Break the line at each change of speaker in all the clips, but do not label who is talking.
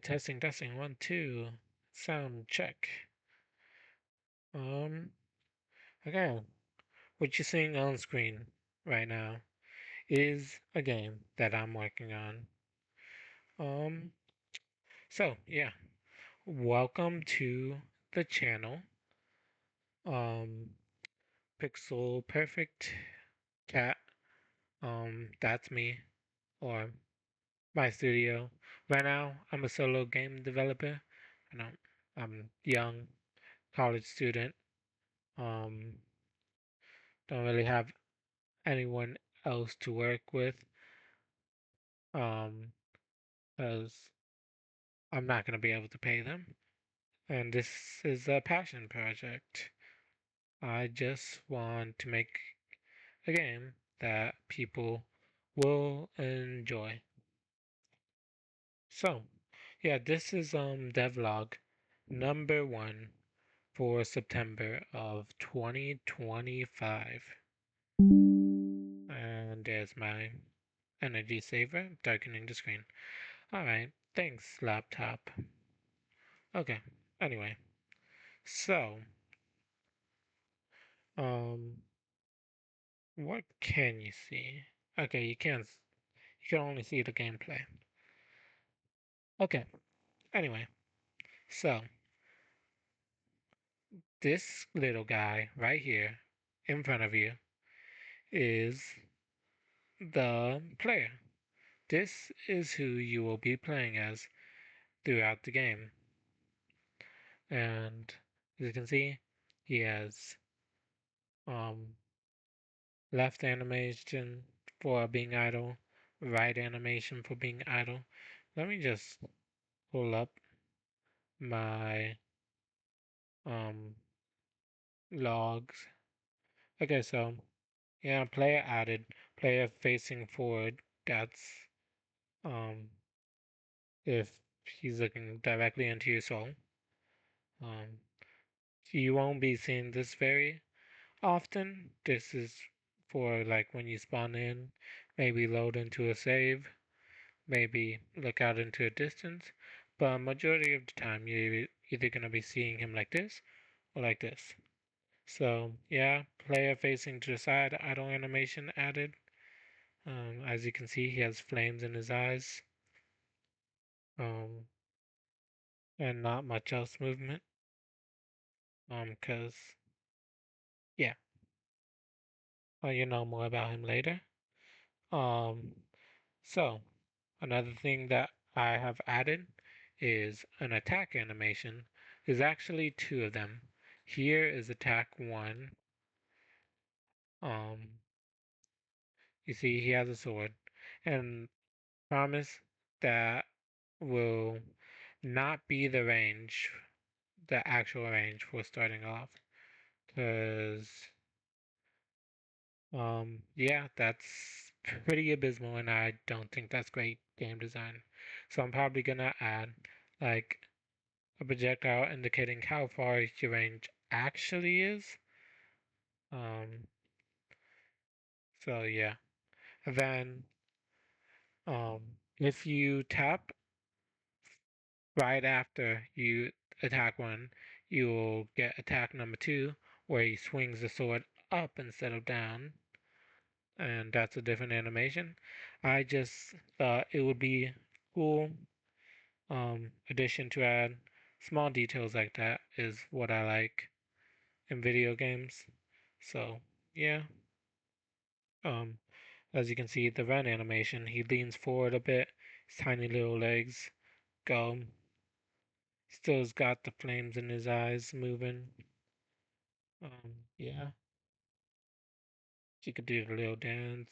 Testing, testing, 1, 2. Sound check. Um, okay. What you're seeing on screen right now is a game that I'm working on. Um, so yeah, welcome to the channel. Um, Pixel Perfect Cat. That's me or my studio. Right now, I'm a solo game developer. And I'm young, college student. Um, don't really have anyone else to work with, um, because I'm not going to be able to pay them. And this is a passion project. I just want to make a game that people will enjoy. So, yeah, this is devlog number 1 for September of 2025. And there's my energy saver darkening the screen. Alright, thanks, laptop. Okay, anyway, so, um, what can you see? Okay, you can only see the gameplay. Okay, anyway, so, this little guy right here in front of you is the player. This is who you will be playing as throughout the game. And as you can see, he has um, left animation for being idle, right animation for being idle. Let me just pull up my um, logs. Okay, so yeah, player added, player facing forward. That's um, if he's looking directly into your soul. Um, you won't be seeing this very often. This is for like when you spawn in, maybe load into a save, maybe look out into a distance, but majority of the time you're either going to be seeing him like this or like this. So yeah, player facing to the side, idle animation added. As you can see, he has flames in his eyes, um, and not much else movement. 'Cause yeah, well, you know more about him later. Um, so another thing that I have added is an attack animation. There's actually two of them. Here is attack 1. Um, you see he has a sword. And promise that will not be the range, the actual range for starting off. Because, yeah, that's pretty abysmal and I don't think that's great game design. So I'm probably gonna add, like, a projectile indicating how far your range actually is. Um, so yeah. And then if you tap right after you attack one, you'll get attack number 2, where he swings the sword up instead of down, and that's a different animation. I just thought it would be cool addition to add. Small details like that is what I like in video games. So yeah, um, as you can see, the run animation, he leans forward a bit, his tiny little legs go. Still's got the flames in his eyes moving. Yeah, she could do the little dance,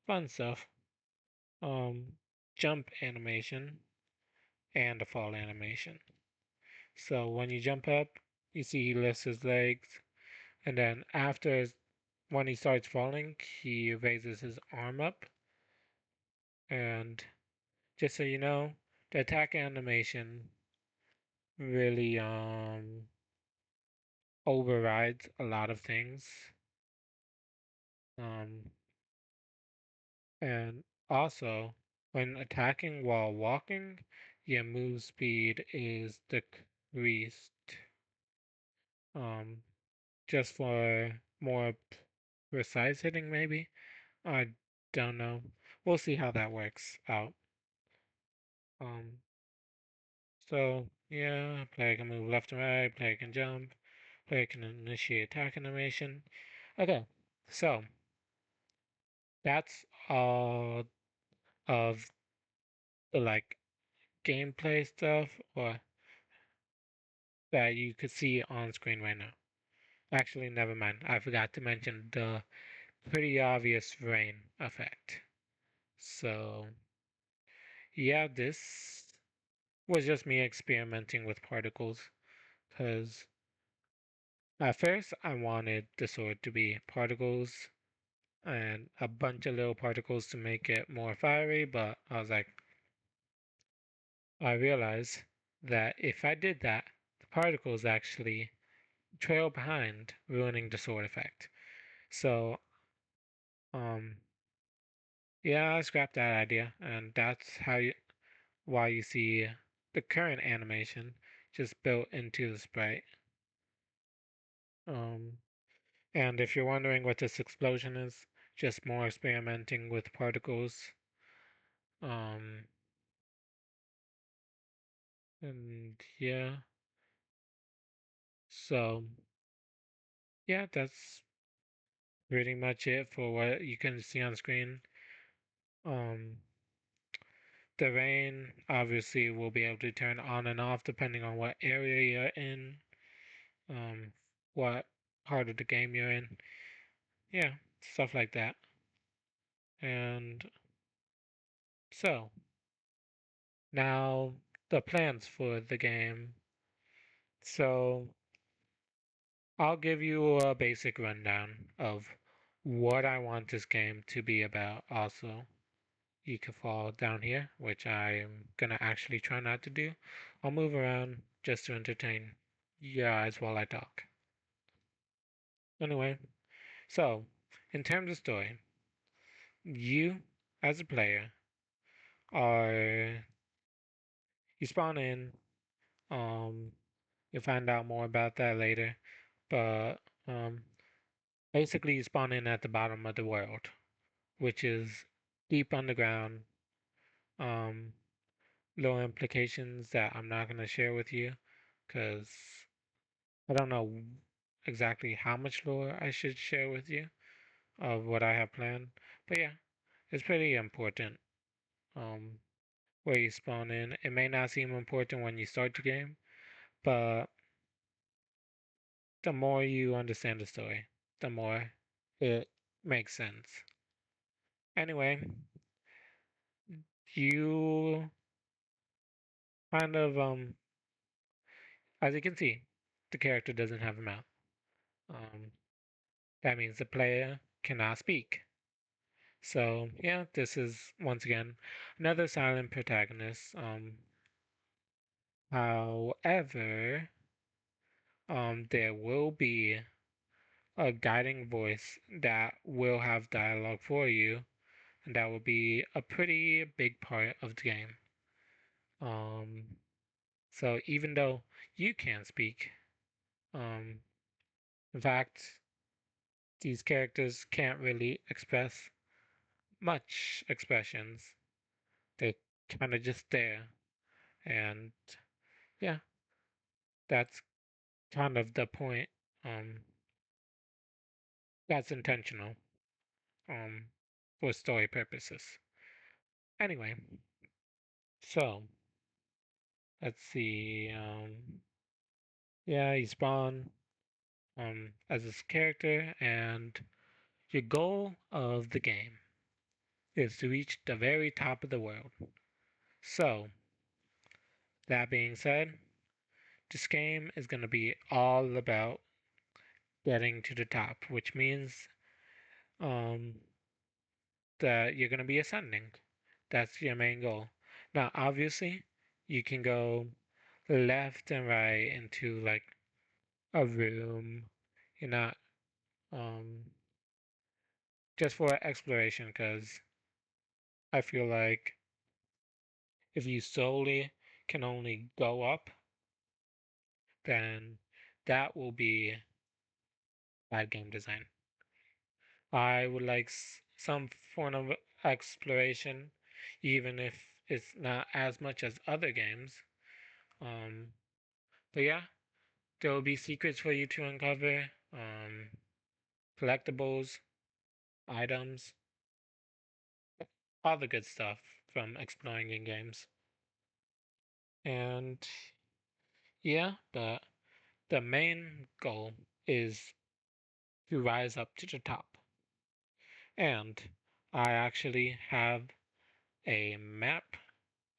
fun stuff. Um, Jump animation and a fall animation. So when you jump up, you see he lifts his legs, and then when he starts falling, he raises his arm up, and just so you know, the attack animation really overrides a lot of things. Um and also when attacking while walking, your move speed is decreased. Um, just for more precise hitting, maybe? I don't know. We'll see how that works out. Um, so yeah, player can move left and right, player can jump, player can initiate attack animation. Okay, so that's all of the like gameplay stuff or that you could see on screen right now. Actually, never mind. I forgot to mention the pretty obvious rain effect. So yeah, this was just me experimenting with particles because at first I wanted the sword to be particles and a bunch of little particles to make it more fiery, but I was like, I realized that if I did that, the particles actually trail behind, ruining the sword effect. So, um, yeah, I scrapped that idea, and that's why you see the current animation just built into the sprite. Um, and if you're wondering what this explosion is, just more experimenting with particles. Um, and yeah, so yeah, that's pretty much it for what you can see on screen. Um, the rain obviously will be able to turn on and off depending on what area you're in, um, what part of the game you're in. Yeah, stuff like that. And so, now the plans for the game. So, I'll give you a basic rundown of what I want this game to be about. Also, you can fall down here, which I am gonna actually try not to do. I'll move around just to entertain your eyes while I talk. Anyway, so in terms of story, you as a player are you spawn in, um, you'll find out more about that later, but basically you spawn in at the bottom of the world, which is deep underground, um, low implications that I'm not gonna share with you, because I don't know exactly how much lore I should share with you of what I have planned. But yeah, it's pretty important. Um, where you spawn in. It may not seem important when you start the game, but the more you understand the story, the more it makes sense. Anyway, you kind of as you can see, the character doesn't have a mouth. Um, that means the player cannot speak. So yeah, this is once again another silent protagonist. However, there will be a guiding voice that will have dialogue for you, and that will be a pretty big part of the game. Um, so even though you can't speak, um, in fact, these characters can't really express much expressions. They're kind of just there, and yeah, that's kind of the point. Um, that's intentional. Um, for story purposes. Anyway, so let's see. Yeah, you spawn as this character, and your goal of the game is to reach the very top of the world. So, that being said, this game is going to be all about getting to the top, which means um, that you're going to be ascending. That's your main goal. Now, obviously, you can go left and right into like a room. You're not um, just for exploration, because I feel like if you solely can only go up, then that will be bad game design. I would like some form of exploration, even if it's not as much as other games. Um, but yeah, there will be secrets for you to uncover, collectibles, items, all the good stuff from exploring in games. And yeah, the main goal is to rise up to the top. And I actually have a map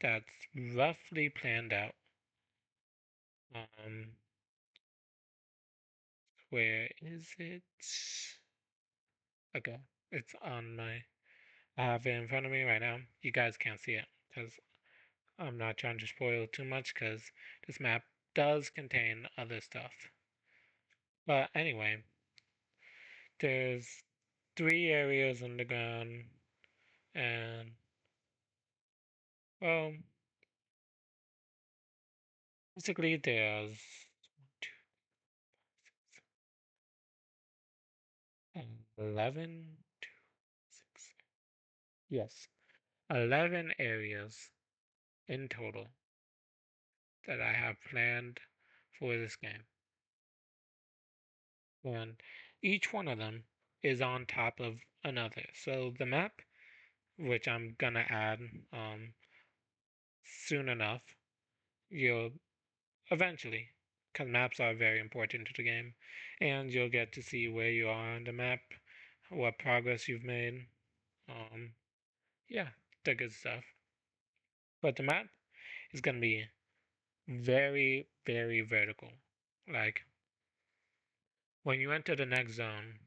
that's roughly planned out. Um, where is it? Okay, it's on my. I have it in front of me right now. You guys can't see it because I'm not trying to spoil too much because this map does contain other stuff. But anyway, there's 3 areas underground, and well, basically there's 11, 6, yes, 11 areas in total that I have planned for this game. And each one of them is on top of another. So the map, which I'm gonna add soon enough, you'll eventually, because maps are very important to the game, and you'll get to see where you are on the map, what progress you've made. Um, yeah, the good stuff. But the map is gonna be very, very vertical. Like when you enter the next zone,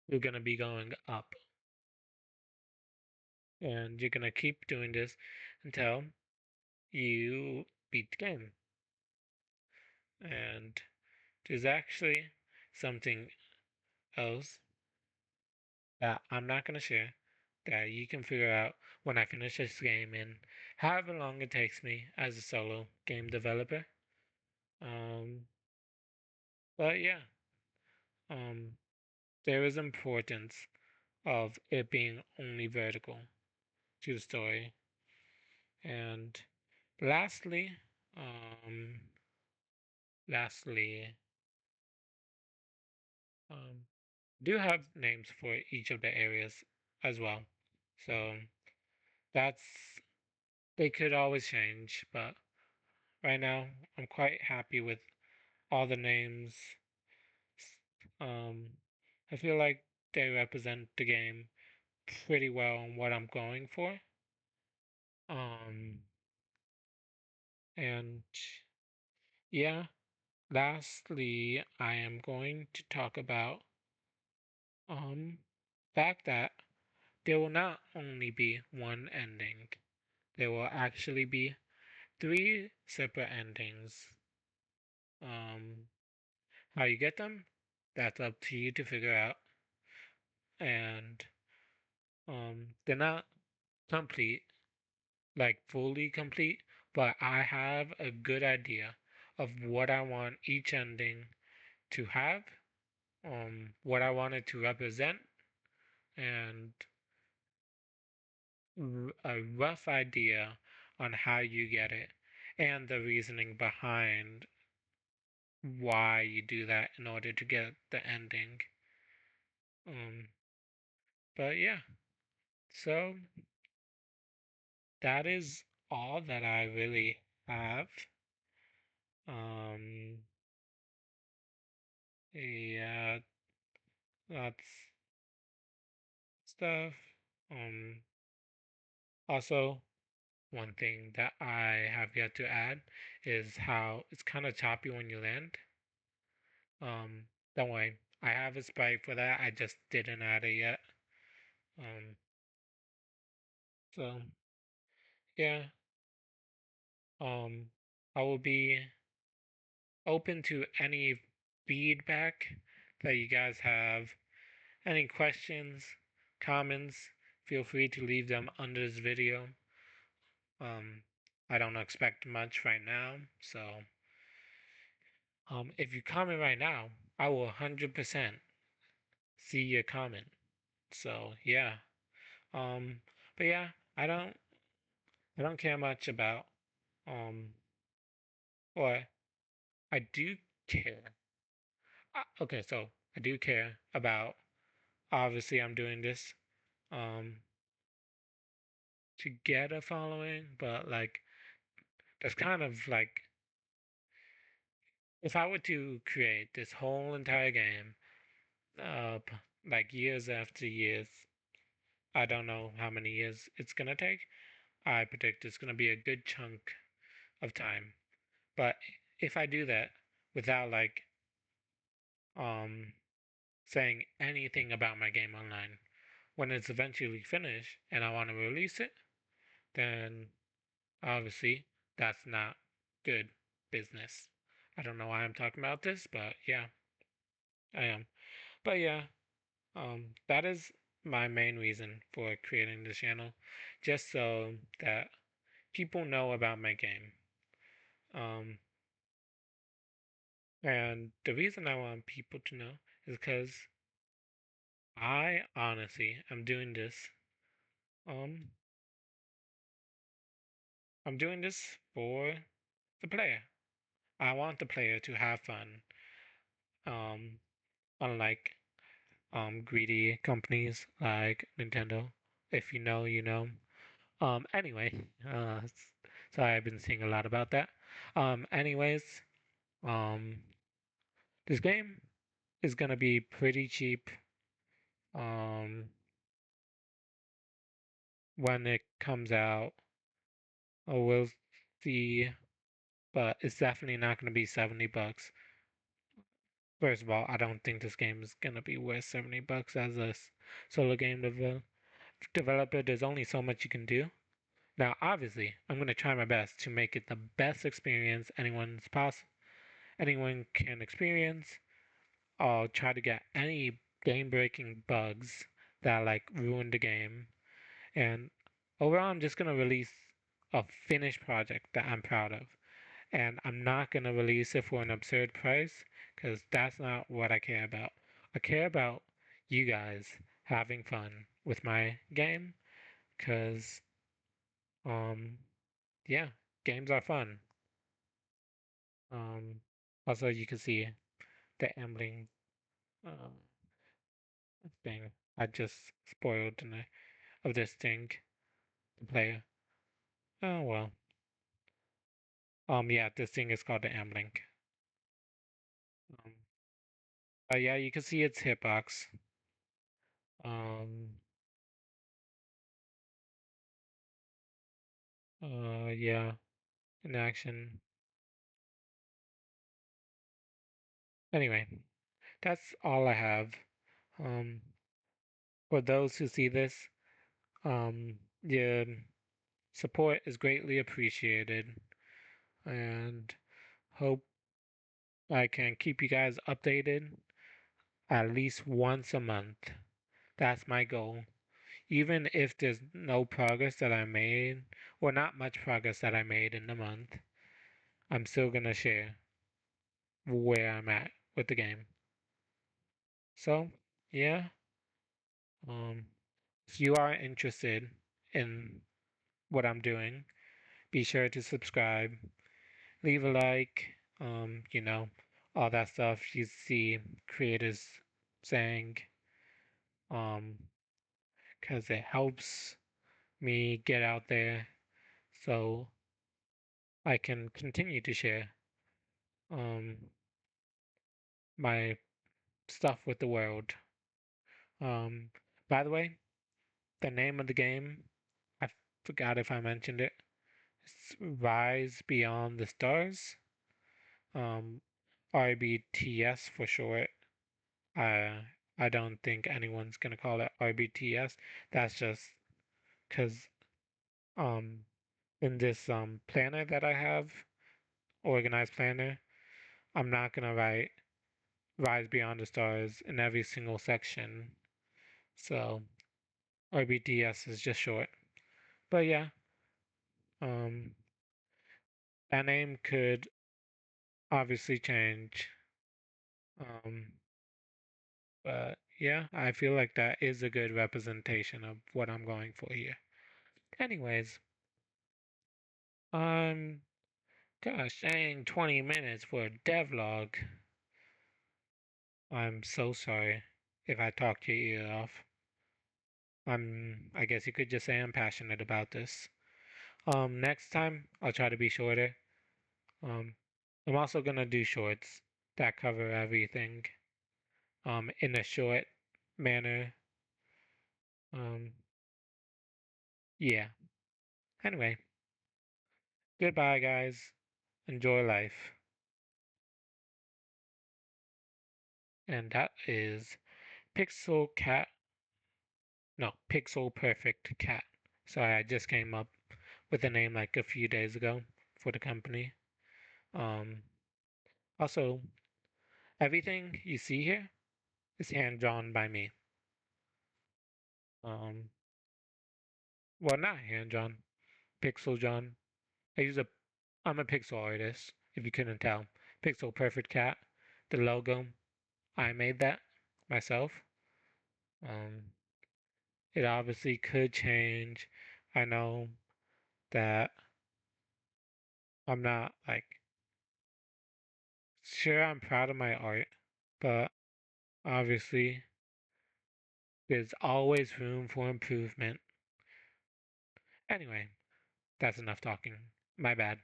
you're gonna be going up, and you're gonna keep doing this until you beat the game. And there's actually something else that I'm not gonna share that you can figure out when I finish this game in however long it takes me as a solo game developer. Um, but yeah, um, there is importance of it being only vertical to the story. And lastly, um, lastly, do have names for each of the areas as well. So that's they could always change, but right now I'm quite happy with all the names. Um, I feel like they represent the game pretty well and what I'm going for. Um, and yeah, lastly, I am going to talk about fact that there will not only be one ending. There will actually be 3 separate endings. Um, how you get them, that's up to you to figure out. And they're not complete, like fully complete, but I have a good idea of what I want each ending to have, what I want it to represent, and a rough idea on how you get it, and the reasoning behind why you do that in order to get the ending. Um, but yeah, so that is all that I really have. Um, yeah, that's stuff. Um, Also, one thing that I have yet to add is how it's kind of choppy when you land. Um, don't worry, I have a sprite for that. I just didn't add it yet. Um, so yeah, I will be open to any feedback that you guys have. Any questions, comments, feel free to leave them under this video. Um, I don't expect much right now. So, if you comment right now, I will 100% see your comment. So, yeah. Um, but yeah, I don't care much about, um, or I do care. Okay, so I do care about, obviously, I'm doing this, um, to get a following, but like, that's kind of like, if I were to create this whole entire game, like years after years, I don't know how many years it's gonna take. I predict it's gonna be a good chunk of time. But if I do that without like um saying anything about my game online, when it's eventually finished and I want to release it, then obviously that's not good business. I don't know why I'm talking about this, but yeah, I am. But yeah, that is my main reason for creating this channel, just so that people know about my game. Um, and the reason I want people to know is because I honestly am doing this. Um, I'm doing this for the player. I want the player to have fun. Um, unlike greedy companies like Nintendo. If you know, you know. Anyway, sorry, I've been seeing a lot about that. Anyways, um, this game is gonna be pretty cheap. Um, when it comes out, we'll see, but it's definitely not gonna be $70. First of all, I don't think this game is gonna be worth $70 as a solo game developer. There's only so much you can do. Now, obviously, I'm gonna try my best to make it the best experience anyone can experience. I'll try to get any game-breaking bugs that like ruin the game. And overall, I'm just gonna release a finished project that I'm proud of. And I'm not gonna release it for an absurd price because that's not what I care about. I care about you guys having fun with my game because um yeah, games are fun. Um Also you can see the ambling um thing. I just spoiled of this thing the player. Oh well. Yeah, this thing is called the ambling. Um but yeah, you can see its hitbox. Um yeah, in action. Anyway, that's all I have. Um for those who see this, your support is greatly appreciated and hope I can keep you guys updated at least once a month. That's my goal. Even if there's no progress that I made, or not much progress that I made in the month, I'm still gonna share where I'm at with the game. So, yeah, um, if you are interested in what I'm doing, be sure to subscribe, leave a like, all that stuff you see creators saying, um, because it helps me get out there so I can continue to share um, my stuff with the world. Um, by the way, the name of the game, I forgot if I mentioned it. It's Rise Beyond the Stars. Um, RBTS for short. Uh, I don't think anyone's gonna call it RBTS. That's just because um, in this planner that I have, organized planner, I'm not gonna write Rise Beyond the Stars in every single section. So RBTS is just short. But yeah, um, That name could obviously change. Um, but yeah, I feel like that is a good representation of what I'm going for here. Anyways, um, gosh dang, 20 minutes for a devlog. I'm so sorry if I talked your ear off. I guess you could just say I'm passionate about this. Next time I'll try to be shorter. Um, I'm also gonna do shorts that cover everything, in a short manner. Um, yeah. Anyway, goodbye, guys. Enjoy life. And that is Pixel Cat. No, Pixel Perfect Cat. Sorry, I just came up with a name like a few days ago for the company. Um, Also, everything you see here is hand drawn by me. Um, well, not hand drawn, pixel drawn. I use a, I'm a pixel artist, if you couldn't tell. Pixel Perfect Cat, the logo, I made that myself. Um, it obviously could change. I know that I'm not like sure I'm proud of my art, but obviously there's always room for improvement. Anyway, that's enough talking. My bad.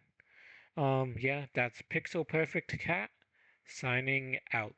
Yeah, that's Pixel Perfect Cat signing out.